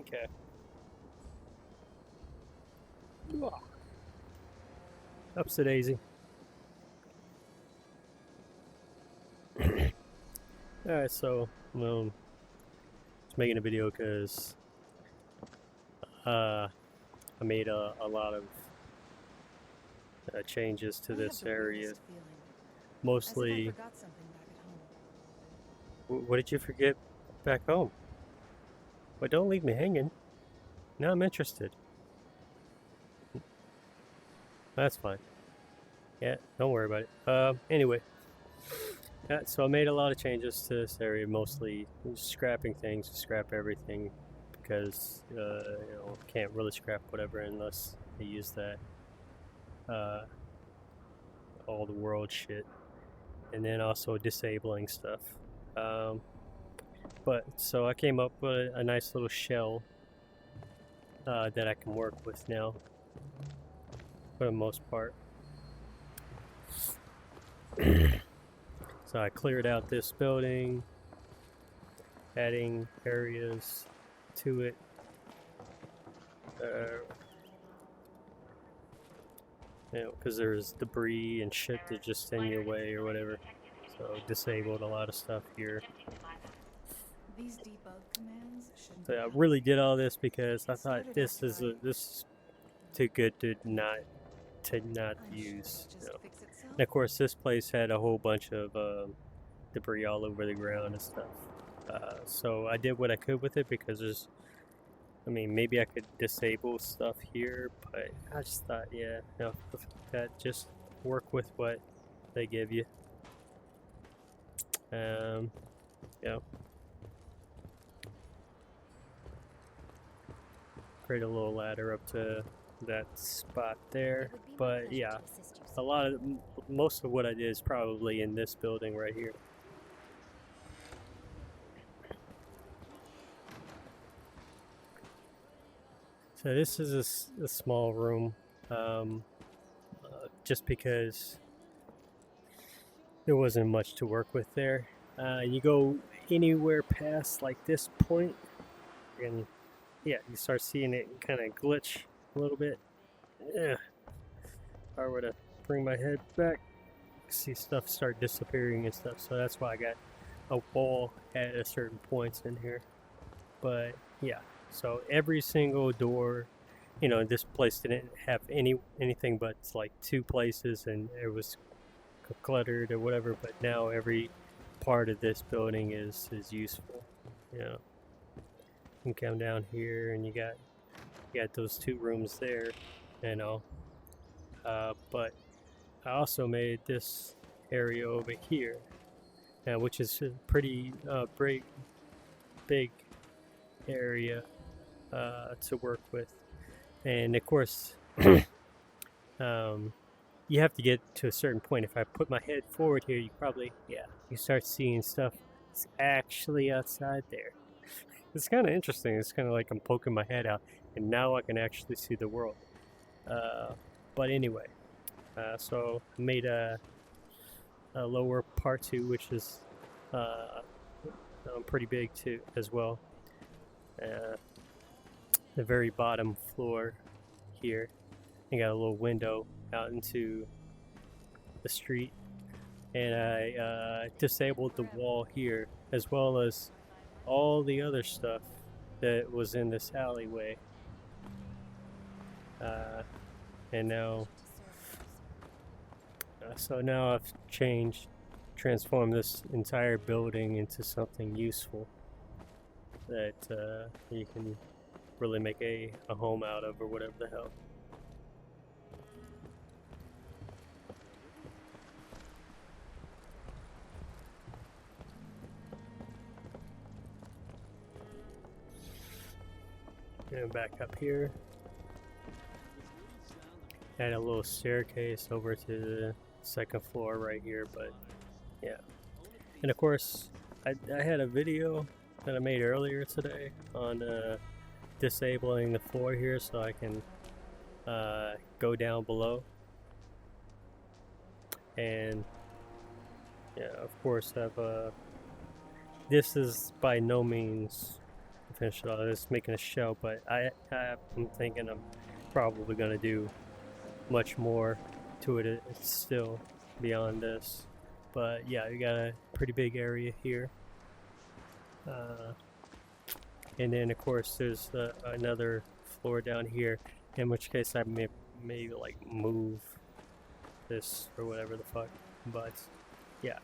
Okay. Ups to daisy. Alright, so, just making a video because I made a lot of changes to this area. Mostly, what did you forget back home? But don't leave me hanging. Now I'm interested. That's fine. Yeah, don't worry about it. Anyway, so I made a lot of changes to this area, mostly scrapping things, scrap everything, because can't really scrap whatever unless they use that all the world shit, and then also disabling stuff. But so I came up with a nice little shell that I can work with now, for the most part. So I cleared out this building, adding areas to it. Because there's debris and shit that's just in your way or whatever. So disabled a lot of stuff here. These debug commands shouldn't. So I really did all this because I thought this is too good to not use. And of course, this place had a whole bunch of debris all over the ground and stuff. So I did what I could with it because maybe I could disable stuff here, but I just thought, yeah, that just work with what they give you. Yeah. Create a little ladder up to that spot there, but yeah, most of what I did is probably in this building right here. So this is a small room, just because there wasn't much to work with there. You go anywhere past like this point, and yeah, you start seeing it kind of glitch a little bit. Yeah. If I were to bring my head back, see stuff start disappearing and stuff. So that's why I got a wall at a certain points in here. But yeah, so every single door, this place didn't have anything but like 2 places, and it was cluttered or whatever. But now every part of this building is useful. You can come down here and you got those 2 rooms there, but I also made this area over here, which is a pretty big area to work with. And of course, you have to get to a certain point. If I put my head forward here, you start seeing stuff that's actually outside there. It's kind of interesting. It's kind of like I'm poking my head out, and now I can actually see the world. But anyway, so I made a lower part 2, which is pretty big too as well. The very bottom floor here, I got a little window out into the street, and I disabled the wall here as well as all the other stuff that was in this alleyway. And now, so now I've transformed this entire building into something useful that you can really make a home out of, or whatever the hell. And back up here, add a little staircase over to the 2nd floor right here. But yeah, and of course I had a video that I made earlier today on disabling the floor here so I can go down below. And yeah, of course this is by no means finish it all. It's making a shell, but I'm thinking I'm probably gonna do much more to it. It's still beyond this, but yeah, you got a pretty big area here, and then of course there's another floor down here. In which case I may like move this or whatever the fuck, but yeah.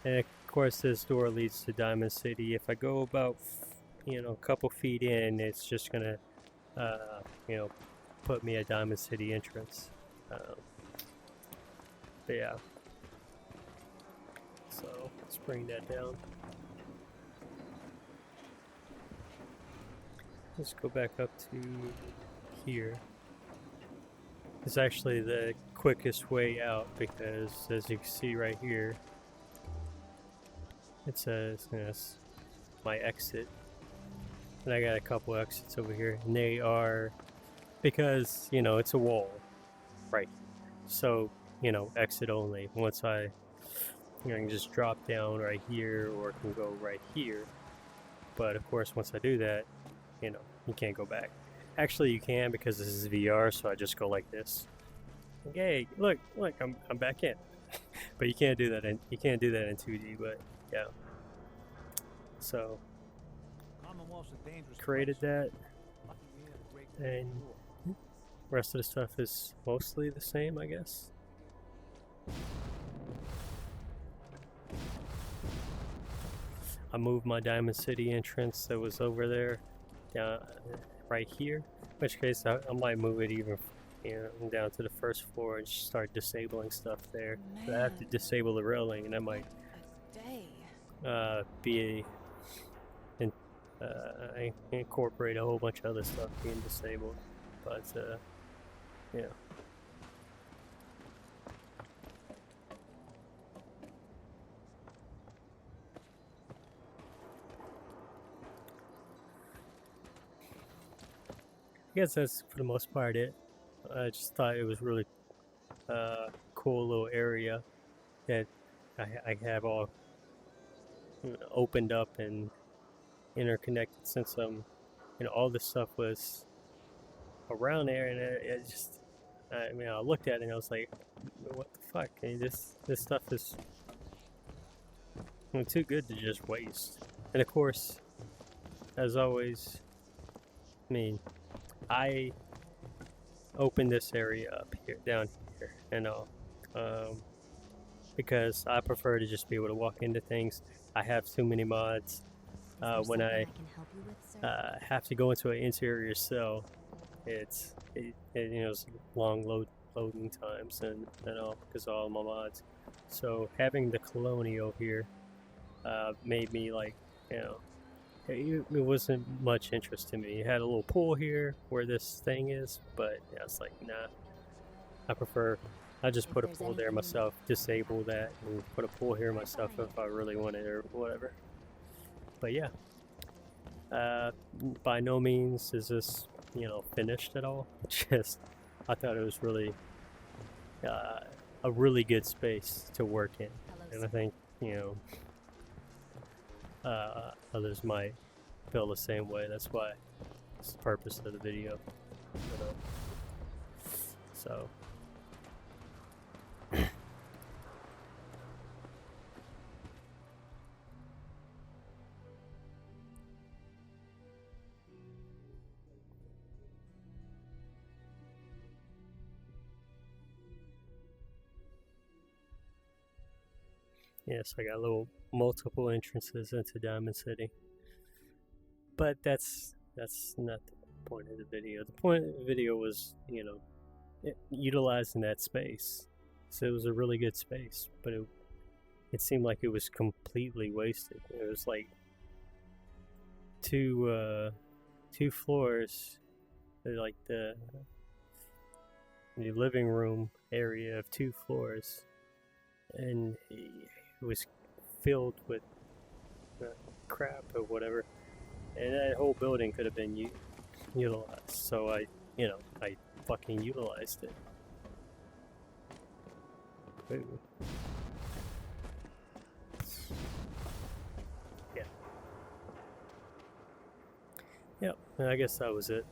And of course this door leads to Diamond City. If I go about a couple feet in, it's just gonna you know put me at Diamond City entrance. But yeah, so let's bring that down. Let's go back up to here. It's actually the quickest way out because, as you can see right here, it says it's my exit, and I got a couple exits over here, and they are because it's a wall, right? So exit only. Once I can just drop down right here, or can go right here. But of course, once I do that, you can't go back. Actually, you can because this is VR, so I just go like this. Hey, look, I'm back in. But you can't do that in 2D. But yeah, so created that, and rest of the stuff is mostly the same, I guess. I moved my Diamond City entrance that was over there down right here. In which case, I might move it even down to the first floor and start disabling stuff there. So I have to disable the railing, and that might be I incorporate a whole bunch of other stuff being disabled. But yeah. I guess that's for the most part it. I just thought it was really cool little area that I have all opened up and interconnected, since all this stuff was around there, and it just I looked at it and I was like, what the fuck? This stuff is too good to just waste. And of course, as always, I opened this area up here, down here, and all, because I prefer to just be able to walk into things. I have too many mods. When I have to go into an interior cell, it's long loading times and all because of all my mods. So having the colonial here made me like it wasn't much interest to me. It had a little pool here where this thing is, but yeah, it's like, nah. I just put a pool there myself, disable that, and put a pool here myself if I really wanted or whatever. But yeah, by no means is this finished at all. Just I thought it was really a really good space to work in, and I think others might feel the same way. That's why it's the purpose of the video. So yes, I got multiple entrances into Diamond City. But that's not the point of the video. The point of the video was, utilizing that space. So it was a really good space, but it seemed like it was completely wasted. It was like two floors, like the living room area of 2 floors, and it was filled with crap or whatever, and that whole building could have been utilized. So I fucking utilized it. Ooh. Yeah. Yep, and I guess that was it.